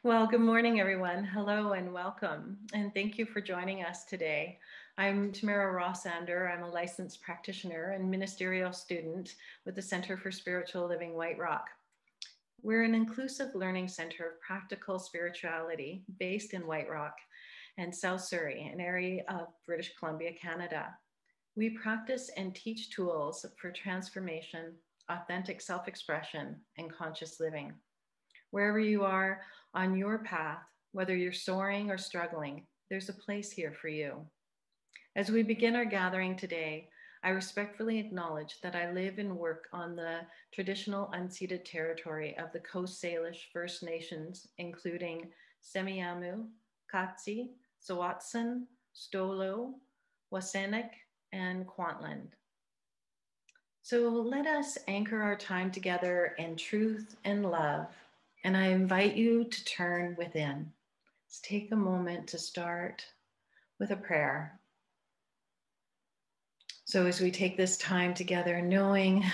Well, good morning, everyone. Hello and welcome. And thank you for joining us today. I'm Tamara Rossander. I'm a licensed practitioner and ministerial student with the Center for Spiritual Living White Rock. We're an inclusive learning center of practical spirituality based in White Rock and South Surrey, an area of British Columbia, Canada. We practice and teach tools for transformation, authentic self-expression, and conscious living. Wherever you are on your path, whether you're soaring or struggling, there's a place here for you. As we begin our gathering today, I respectfully acknowledge that I live and work on the traditional unceded territory of the Coast Salish First Nations, including Semiahmoo, Katsi, Tsawwassen, Stolo, Wasanek, and Kwantlen. So let us anchor our time together in truth and love. And I invite you to turn within. Let's take a moment to start with a prayer. So as we take this time together, knowing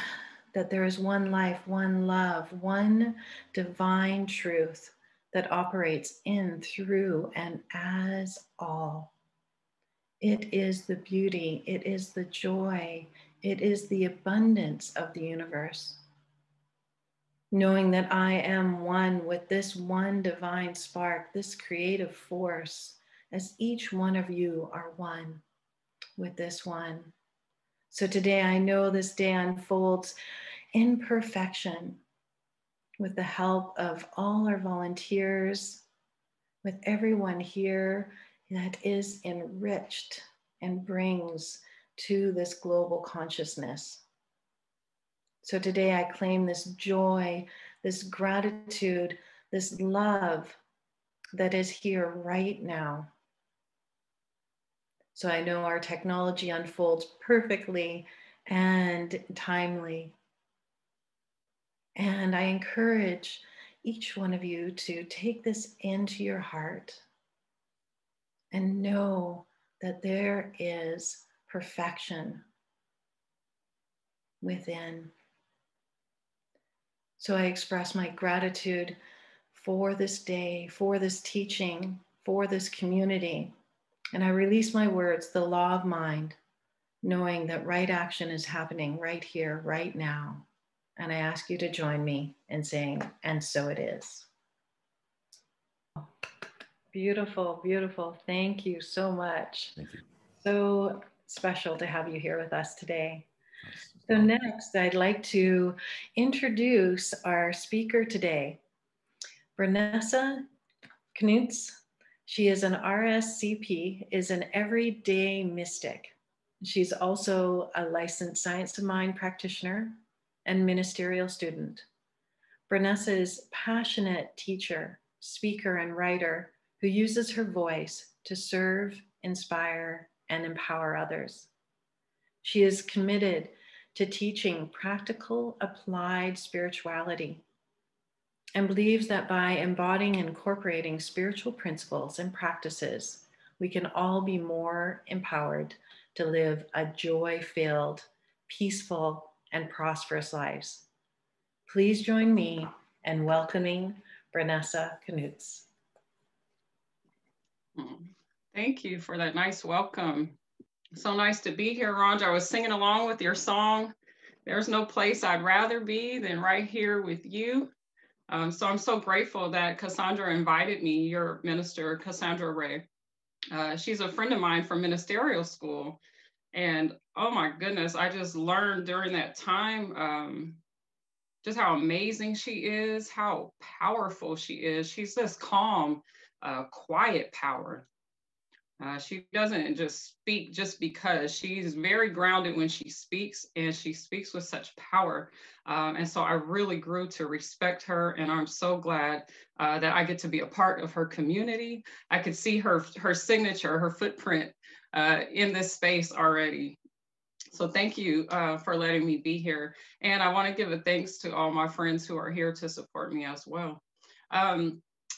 that there is one life, one love, one divine truth that operates in, through, and as all. It is the beauty, it is the joy, it is the abundance of the universe. Knowing that I am one with this one divine spark, this creative force, as each one of you are one with this one. So today I know this day unfolds in perfection with the help of all our volunteers, with everyone here that is enriched and brings to this global consciousness. So today I claim this joy, this gratitude, this love that is here right now. So I know our technology unfolds perfectly and timely. And I encourage each one of you to take this into your heart and know that there is perfection within. So I express my gratitude for this day, for this teaching, for this community. And I release my words, the law of mind, knowing that right action is happening right here, right now. And I ask you to join me in saying, and so it is. Beautiful, beautiful. Thank you so much. Thank you. So special to have you here with us today. That's So next, I'd like to introduce our speaker today, Branessa Kunitz. She is an RScP, is an everyday mystic. She's also a licensed science of mind practitioner and ministerial student. Branessa is a passionate teacher, speaker, and writer who uses her voice to serve, inspire, and empower others. She is committed to teaching practical, applied spirituality and believes that by embodying and incorporating spiritual principles and practices, we can all be more empowered to live a joy-filled, peaceful, and prosperous lives. Please join me in welcoming Branessa Kunitz. Thank you for that nice welcome. So nice to be here, Rhonda. I was singing along with your song. There's no place I'd rather be than right here with you. So I'm so grateful that Cassandra invited me, your minister, Cassandra Ray. She's a friend of mine from ministerial school. And oh my goodness, I just learned during that time just how amazing she is, how powerful she is. She's this calm, quiet power. She doesn't just speak just because. She's very grounded when she speaks, and she speaks with such power. And so I really grew to respect her, and I'm so glad that I get to be a part of her community. I could see her signature, her footprint in this space already. So thank you for letting me be here. And I want to give a thanks to all my friends who are here to support me as well.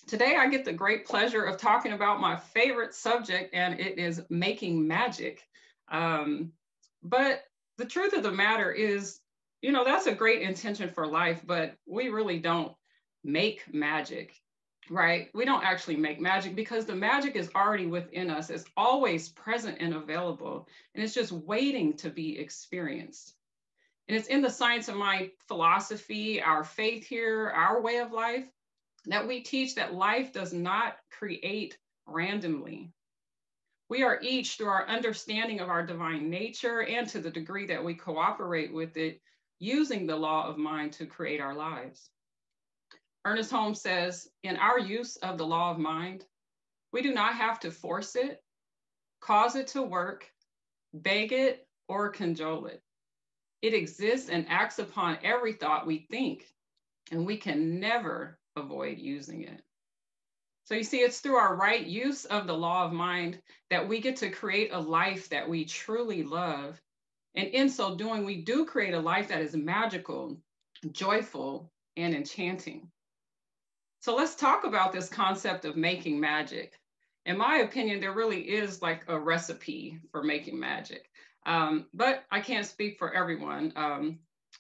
Today, I get the great pleasure of talking about my favorite subject, and it is making magic. But the truth of the matter is, that's a great intention for life, but we really don't make magic. right? We don't actually make magic because the magic is already within us. It's always present and available, and it's just waiting to be experienced. And it's in the science of mind philosophy, our faith here, our way of life, that we teach that life does not create randomly. We are each, through our understanding of our divine nature and to the degree that we cooperate with it, using the law of mind to create our lives. Ernest Holmes says, in our use of the law of mind, we do not have to force it, cause it to work, beg it, or cajole it. It exists and acts upon every thought we think, and we can never avoid using it. So you see, it's through our right use of the law of mind that we get to create a life that we truly love. And in so doing, we do create a life that is magical, joyful, and enchanting. So let's talk about this concept of making magic. In my opinion, there really is like a recipe for making magic. But I can't speak for everyone.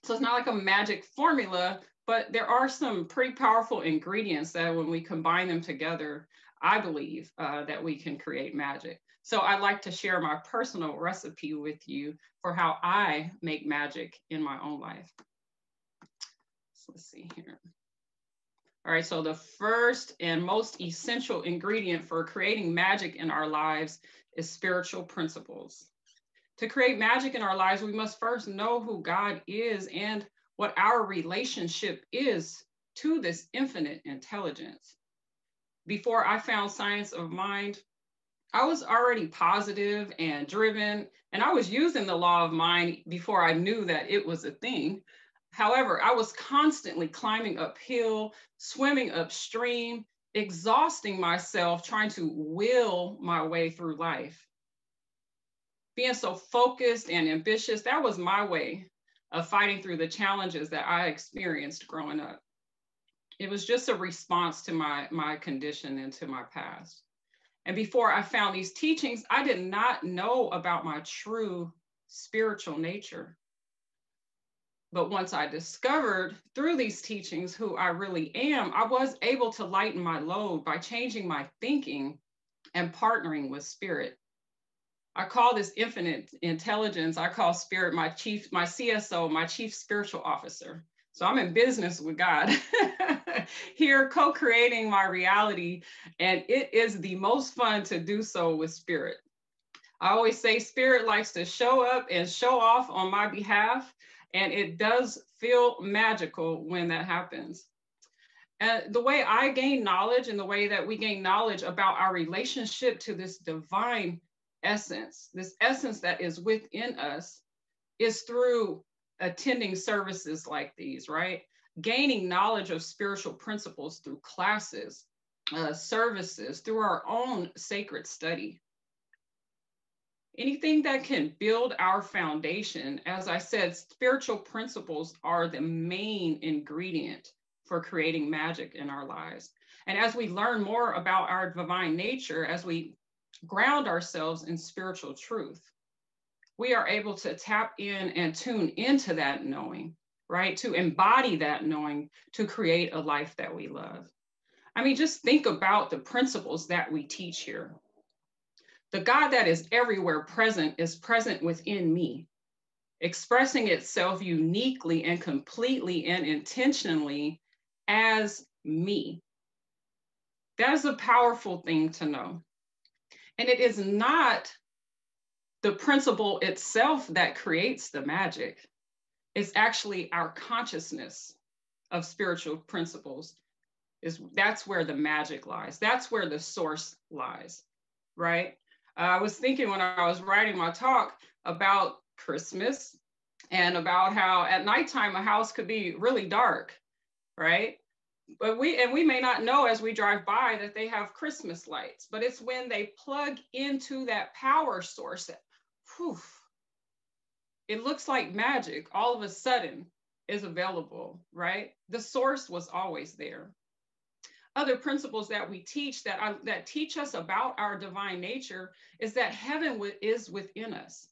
So it's not like a magic formula, but there are some pretty powerful ingredients that when we combine them together, I believe that we can create magic. So I'd like to share my personal recipe with you for how I make magic in my own life. So let's see here. All right, so the first and most essential ingredient for creating magic in our lives is spiritual principles. To create magic in our lives, we must first know who God is and what our relationship is to this infinite intelligence. Before I found science of mind, I was already positive and driven, and I was using the law of mind before I knew that it was a thing. However, I was constantly climbing uphill, swimming upstream, exhausting myself, trying to will my way through life. Being so focused and ambitious, that was my way of fighting through the challenges that I experienced growing up. It was just a response to my condition and to my past. And before I found these teachings, I did not know about my true spiritual nature. But once I discovered through these teachings who I really am, I was able to lighten my load by changing my thinking and partnering with spirit. I call this infinite intelligence, I call spirit my CSO, my chief spiritual officer. So I'm in business with God here, co-creating my reality. And it is the most fun to do so with spirit. I always say spirit likes to show up and show off on my behalf. And it does feel magical when that happens. And the way I gain knowledge and the way that we gain knowledge about our relationship to this divine essence, this essence that is within us, is through attending services like these, right? Gaining knowledge of spiritual principles through classes, services, through our own sacred study. Anything that can build our foundation, as I said, spiritual principles are the main ingredient for creating magic in our lives. And as we learn more about our divine nature, as we ground ourselves in spiritual truth, we are able to tap in and tune into that knowing, right? To embody that knowing, to create a life that we love. I mean, just think about the principles that we teach here. The God that is everywhere present is present within me, expressing itself uniquely and completely and intentionally as me. That is a powerful thing to know. And it is not the principle itself that creates the magic. It's actually our consciousness of spiritual principles. That's where the magic lies. That's where the source lies, right? I was thinking when I was writing my talk about Christmas and about how at nighttime a house could be really dark, right? But we may not know as we drive by that they have Christmas lights, but it's when they plug into that power source that, it looks like magic all of a sudden is available, right? The source was always there. Other principles that we teach that teach us about our divine nature is that heaven is within us.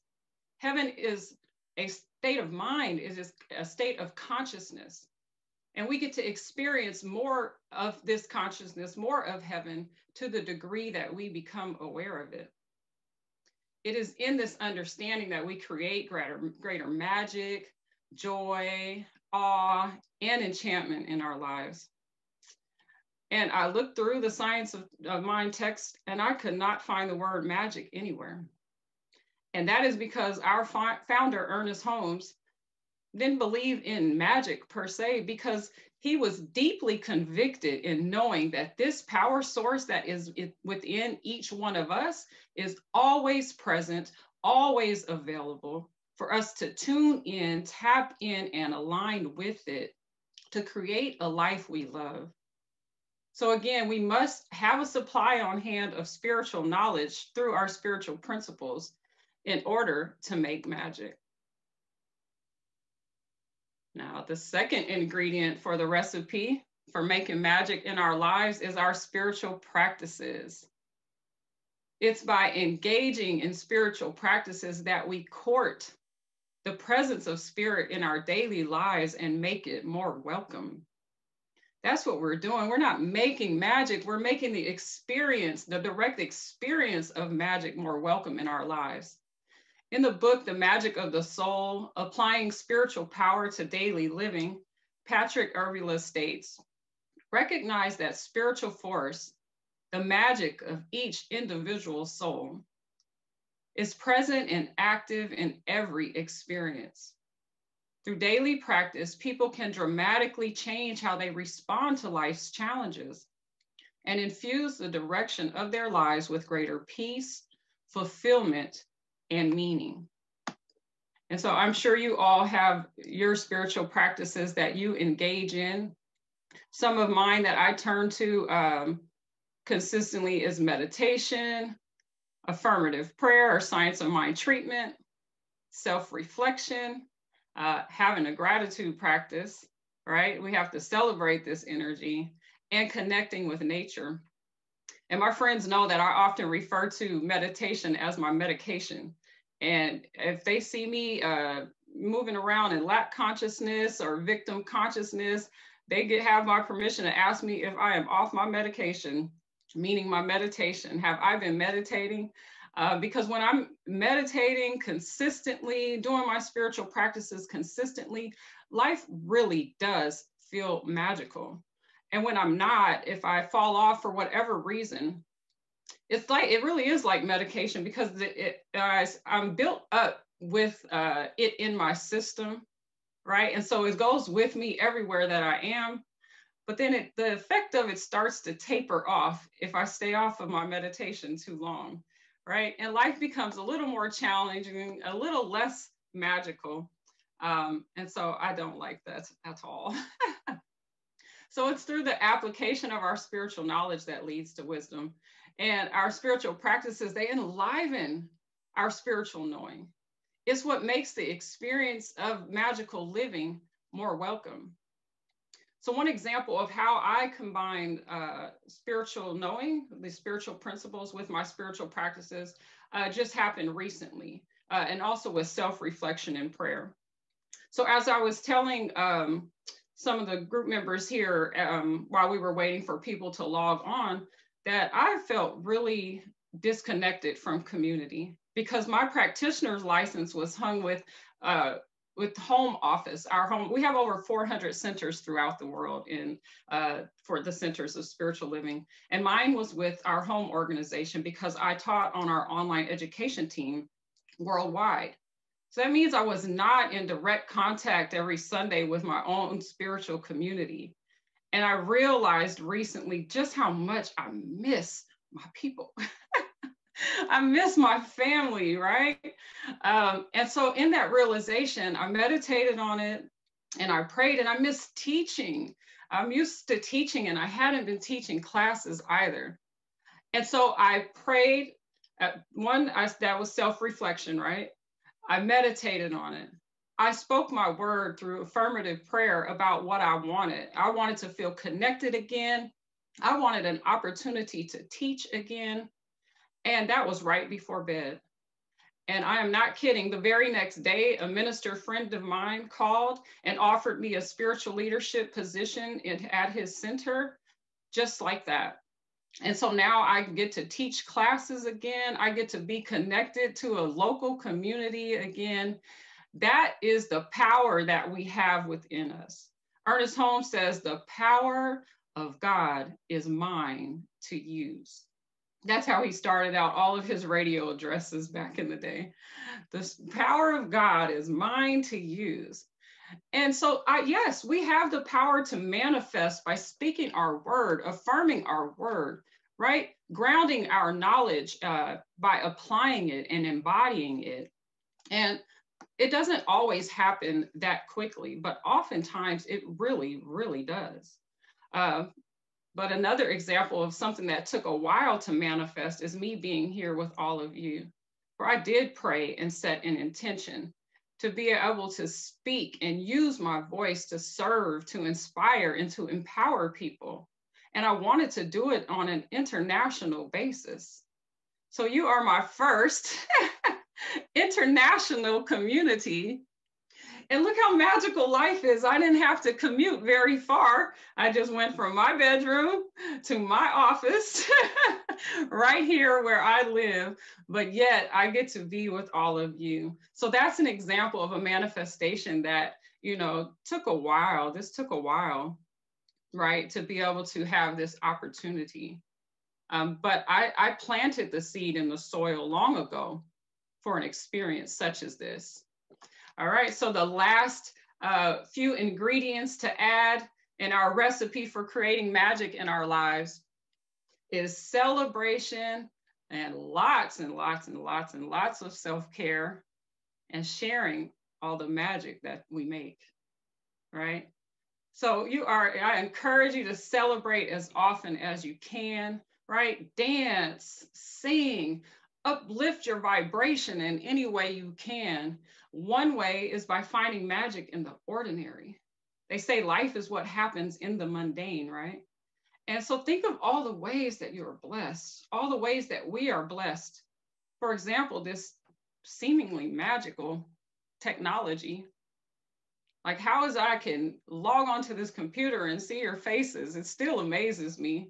Heaven is a state of mind, is a state of consciousness. And we get to experience more of this consciousness, more of heaven, to the degree that we become aware of it. It is in this understanding that we create greater magic, joy, awe, and enchantment in our lives. And I looked through the Science of Mind text, and I could not find the word magic anywhere. And that is because our founder, Ernest Holmes, didn't believe in magic per se, because he was deeply convicted in knowing that this power source that is within each one of us is always present, always available for us to tune in, tap in, and align with it to create a life we love. So again, we must have a supply on hand of spiritual knowledge through our spiritual principles in order to make magic. Now, the second ingredient for the recipe for making magic in our lives is our spiritual practices. It's by engaging in spiritual practices that we court the presence of spirit in our daily lives and make it more welcome. That's what we're doing. We're not making magic. We're making the experience, the direct experience of magic more welcome in our lives. In the book, The Magic of the Soul, Applying Spiritual Power to Daily Living, Patrick Ervila states, recognize that spiritual force, the magic of each individual soul, is present and active in every experience. Through daily practice, people can dramatically change how they respond to life's challenges and infuse the direction of their lives with greater peace, fulfillment, and meaning. And so I'm sure you all have your spiritual practices that you engage in. Some of mine that I turn to consistently is meditation, affirmative prayer or science of mind treatment, self-reflection, having a gratitude practice, right? We have to celebrate this energy, and connecting with nature. And my friends know that I often refer to meditation as my medication. And if they see me moving around in lack consciousness or victim consciousness, they have my permission to ask me if I am off my medication, meaning my meditation. Have I been meditating? Because when I'm meditating consistently, doing my spiritual practices consistently, life really does feel magical. And when I'm not, if I fall off for whatever reason, it really is like medication, because I'm built up with it in my system, right? And so it goes with me everywhere that I am. But then the effect of it starts to taper off if I stay off of my meditation too long, right? And life becomes a little more challenging, a little less magical. And so I don't like that at all. So it's through the application of our spiritual knowledge that leads to wisdom. And our spiritual practices, they enliven our spiritual knowing. It's what makes the experience of magical living more welcome. So one example of how I combine spiritual knowing, the spiritual principles, with my spiritual practices just happened recently, and also with self-reflection and prayer. So as I was telling some of the group members here while we were waiting for people to log on, that I felt really disconnected from community, because my practitioner's license was hung with home office. We have over 400 centers throughout the world for the Centers of Spiritual Living. And mine was with our home organization, because I taught on our online education team worldwide. So that means I was not in direct contact every Sunday with my own spiritual community. And I realized recently just how much I miss my people. I miss my family, right? And so in that realization, I meditated on it and I prayed, and I miss teaching. I'm used to teaching, and I hadn't been teaching classes either. And so I prayed. That was self-reflection, right? I meditated on it. I spoke my word through affirmative prayer about what I wanted. I wanted to feel connected again. I wanted an opportunity to teach again. And that was right before bed. And I am not kidding. The very next day, a minister friend of mine called and offered me a spiritual leadership position at his center, just like that. And so now I get to teach classes again. I get to be connected to a local community again. That is the power that we have within us. Ernest Holmes says, the power of God is mine to use. That's how he started out all of his radio addresses back in the day. The power of God is mine to use. And so, yes, we have the power to manifest by speaking our word, affirming our word, right? Grounding our knowledge by applying it and embodying it. And it doesn't always happen that quickly, but oftentimes it really, really does. But another example of something that took a while to manifest is me being here with all of you, where I did pray and set an intention to be able to speak and use my voice to serve, to inspire, and to empower people. And I wanted to do it on an international basis. So you are my first international community. And look how magical life is. I didn't have to commute very far. I just went from my bedroom to my office right here where I live, but yet I get to be with all of you. So that's an example of a manifestation that, you know, took a while. This took a while, right, to be able to have this opportunity. But I planted the seed in the soil long ago for an experience such as this. All right, so the last few ingredients to add in our recipe for creating magic in our lives is celebration and lots and lots and lots and lots of self-care and sharing all the magic that we make, right? So I encourage you to celebrate as often as you can, right? Dance, sing, uplift your vibration in any way you can. One way is by finding magic in the ordinary. They say life is what happens in the mundane, right? And so think of all the ways that you are blessed, all the ways that we are blessed. For example, this seemingly magical technology. Like how is I can log onto this computer and see your faces? It still amazes me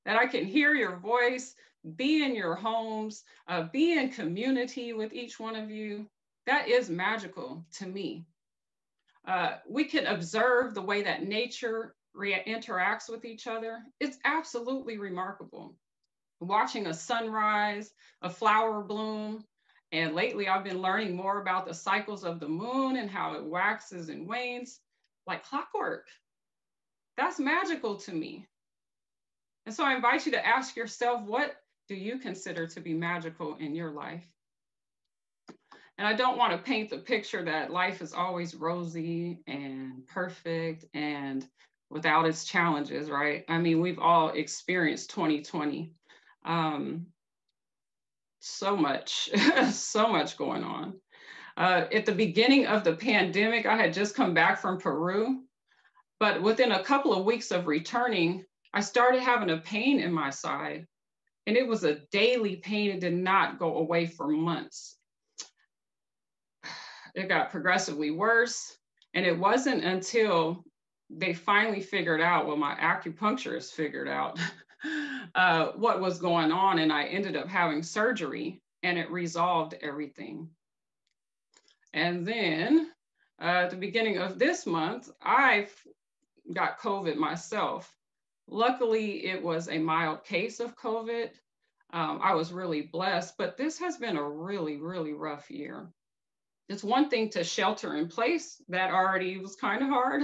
that I can hear your voice, be in your homes, be in community with each one of you. That is magical to me. We can observe the way that nature interacts with each other. It's absolutely remarkable. Watching a sunrise, a flower bloom, and lately I've been learning more about the cycles of the moon and how it waxes and wanes like clockwork. That's magical to me. And so I invite you to ask yourself, what do you consider to be magical in your life? And I don't want to paint the picture that life is always rosy and perfect and without its challenges, right? I mean, we've all experienced 2020. So much, so much going on. At the beginning of the pandemic, I had just come back from Peru, but within a couple of weeks of returning, I started having a pain in my side, and it was a daily pain. It did not go away for months. It got progressively worse, and it wasn't until they finally figured out, well, my acupuncturist figured out what was going on, and I ended up having surgery, and it resolved everything. And then at the beginning of this month, I got COVID myself. Luckily, it was a mild case of COVID. I was really blessed, but this has been a really, really rough year. It's one thing to shelter in place. That already was kind of hard.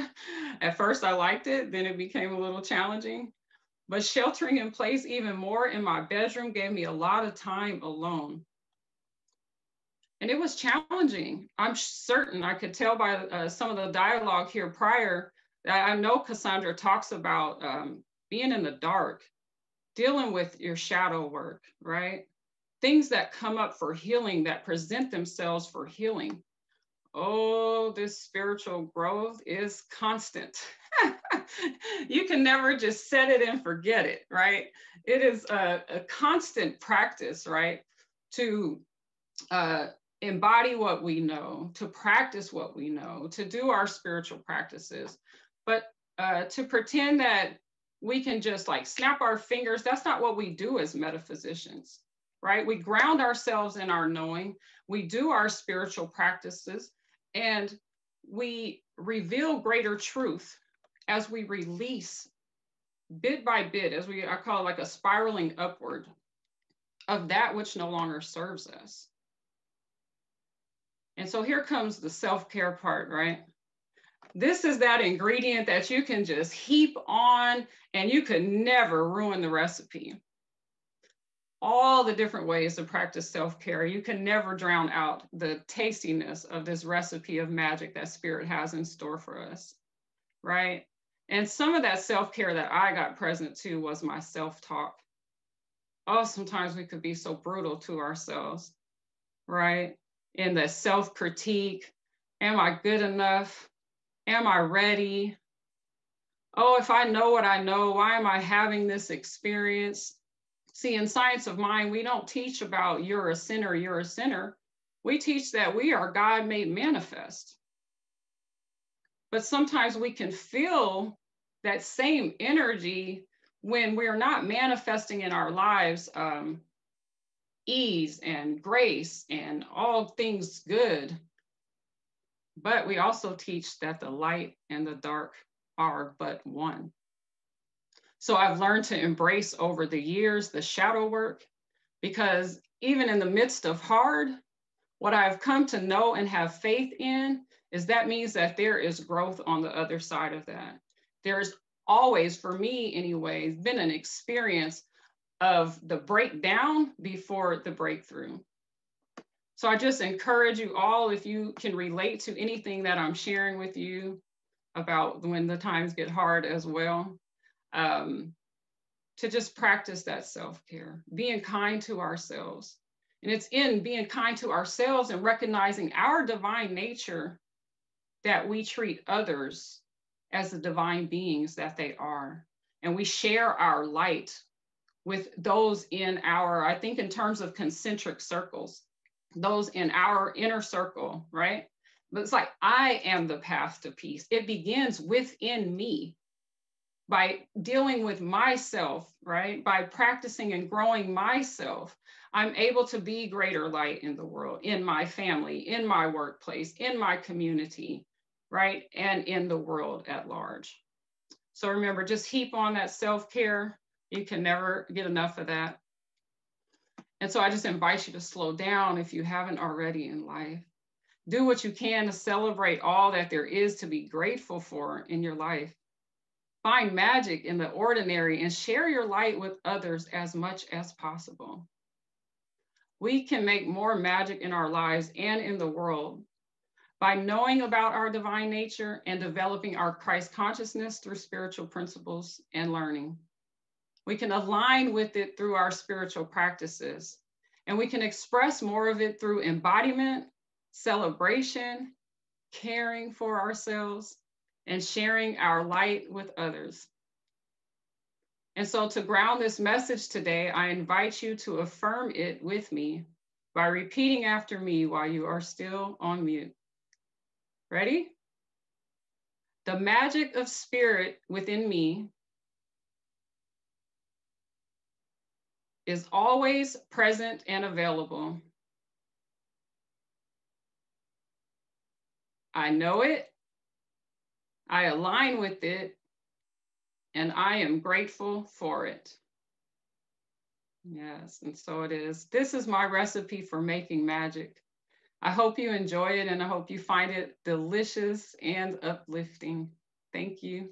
At first, I liked it. Then it became a little challenging. But sheltering in place even more in my bedroom gave me a lot of time alone. And it was challenging. I'm certain I could tell by some of the dialogue here prior that I know Cassandra talks about being in the dark, dealing with your shadow work, right? Things that come up for healing, that present themselves for healing. Oh, this spiritual growth is constant. You can never just set it and forget it, right? It is a constant practice, right? To embody what we know, to practice what we know, to do our spiritual practices. But to pretend that we can just like snap our fingers, that's not what we do as metaphysicians, right? We ground ourselves in our knowing, we do our spiritual practices, and we reveal greater truth as we release bit by bit, as I call it, like a spiraling upward of that which no longer serves us. And so here comes the self-care part, right? This is that ingredient that you can just heap on and you could never ruin the recipe. All the different ways to practice self-care, you can never drown out the tastiness of this recipe of magic that Spirit has in store for us, right? And some of that self-care that I got present to was my self-talk. Oh, sometimes we could be so brutal to ourselves, right? In the self-critique, am I good enough? Am I ready? Oh, if I know what I know, why am I having this experience? See, in Science of Mind, we don't teach about you're a sinner, you're a sinner. We teach that we are God made manifest. But sometimes we can feel that same energy when we're not manifesting in our lives ease and grace and all things good. But we also teach that the light and the dark are but one. So I've learned to embrace over the years the shadow work, because even in the midst of hard, what I've come to know and have faith in is that means that there is growth on the other side of that. There's always, for me anyway, been an experience of the breakdown before the breakthrough. So I just encourage you all, if you can relate to anything that I'm sharing with you about when the times get hard as well, to just practice that self-care, being kind to ourselves. And it's in being kind to ourselves and recognizing our divine nature that we treat others as the divine beings that they are. And we share our light with those in our, I think in terms of concentric circles, those in our inner circle, right? But it's like, I am the path to peace. It begins within me by dealing with myself, right? By practicing and growing myself, I'm able to be greater light in the world, in my family, in my workplace, in my community, right? And in the world at large. So remember, just heap on that self-care. You can never get enough of that. And so I just invite you to slow down if you haven't already in life. Do what you can to celebrate all that there is to be grateful for in your life. Find magic in the ordinary and share your light with others as much as possible. We can make more magic in our lives and in the world by knowing about our divine nature and developing our Christ consciousness through spiritual principles and learning. We can align with it through our spiritual practices, and we can express more of it through embodiment, celebration, caring for ourselves, and sharing our light with others. And so to ground this message today, I invite you to affirm it with me by repeating after me while you are still on mute. Ready? The magic of spirit within me is always present and available. I know it, I align with it, and I am grateful for it. Yes, and so it is. This is my recipe for making magic. I hope you enjoy it, and I hope you find it delicious and uplifting. Thank you.